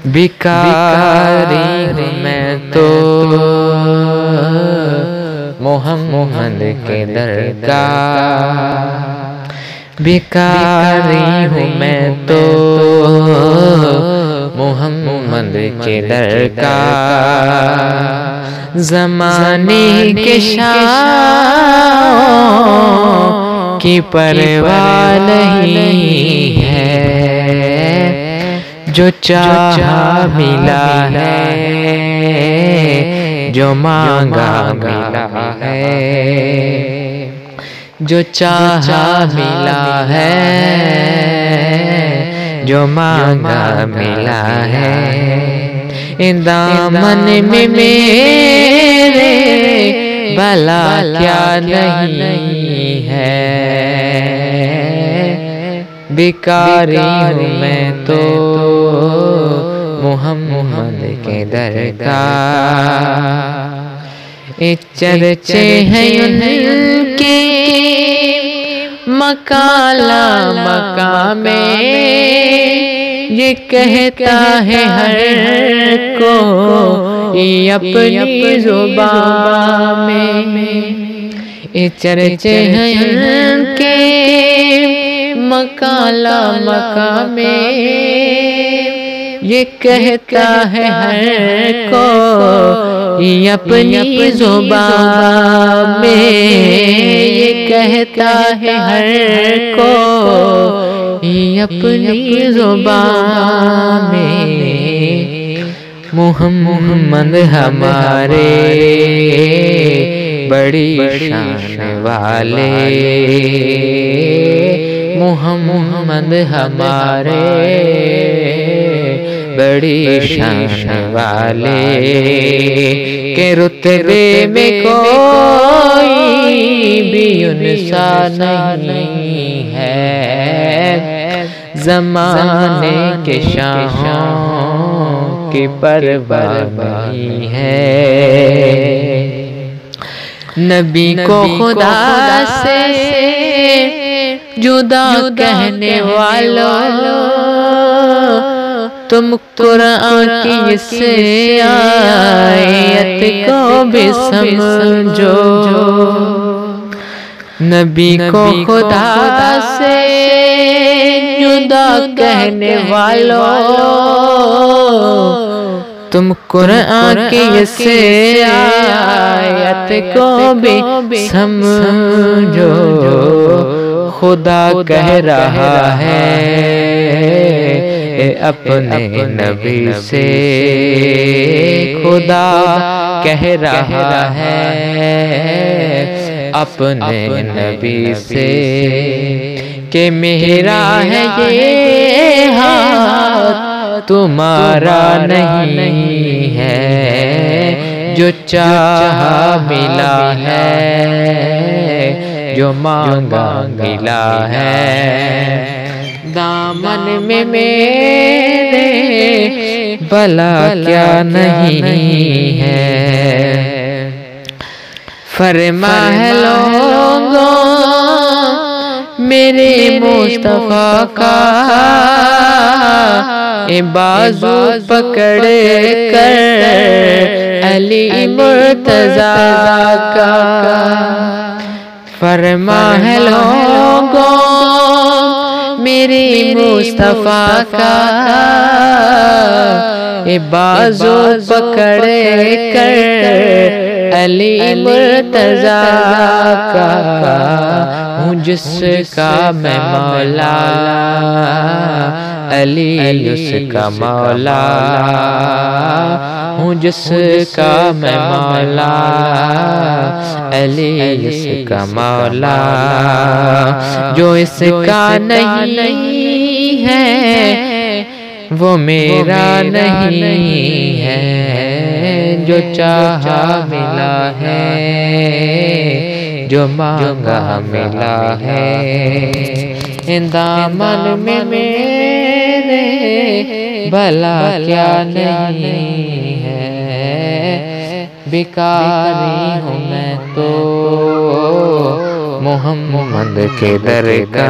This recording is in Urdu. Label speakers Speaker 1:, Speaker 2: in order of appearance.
Speaker 1: بھکاری ہوں میں تو محمد کے در کا، بھکاری ہوں میں تو محمد کے در کا، زمانے کے شاہوں کی پرواہ نہیں ہے، جو چاہا ملا ہے، جو مانگا ملا ہے، جو چاہا ملا ہے، جو مانگا ملا ہے، دامن میں میرے بھلا کیا نہیں ہے، بھکاری ہوں میں تو محمد کے در کا، چرچے ہیں ان کے مقالہ مقام میں، یہ کہتا ہے ہر کوئی اپنی زبان میں، چرچے ہیں ان کے مقالہ مقام میں، یہ کہتا ہے ہر کوئی اپنی زبان میں، یہ کہتا ہے ہر کوئی اپنی زبان میں، محمد ہمارے بڑی شان والے، محمد ہمارے بڑی شان والے، کہ رتبے میں کوئی بھی ان سا نہیں ہے، زمانے کے شاہوں کی پرواہ نہیں ہے، نبی کو خدا سے جدا کہنے والوں، تم قرآن کی اس آیت کو بھی سمجھو، نبی کو خدا سے جدا کہنے والوں، تم قرآن کی اس آیت کو بھی سمجھو، خدا کہہ رہا ہے اپنے نبی سے، خدا کہہ رہا ہے اپنے نبی سے، کہ میرا ہے یہ ہاتھ تمہارا نہیں ہے، جو چاہا ملا ہے، جو مانگا ملا ہے، دامن میں میرے بھلا کیا نہیں ہے، فرما ہے لوگوں میرے مصطفیٰ کا، بازو پکڑ کر علی مرتضیٰ کا، فرما ہے لوگوں میرے مصطفیٰ کا، بازو پکڑ کر علی مرتضیٰ کا، ہوں جس کا میں مولا، علی اس کا مولا، ہوں جس کا میں مولا، علی اس کا مولا، جو اس کا نہیں ہے وہ میرا نہیں ہے، جو چاہا ملا ہے، جو مانگا ملا ہے، دامن میں میرے بھلا کیا نہیں ہے، بھکاری ہوں میں تو محمد کے در کا۔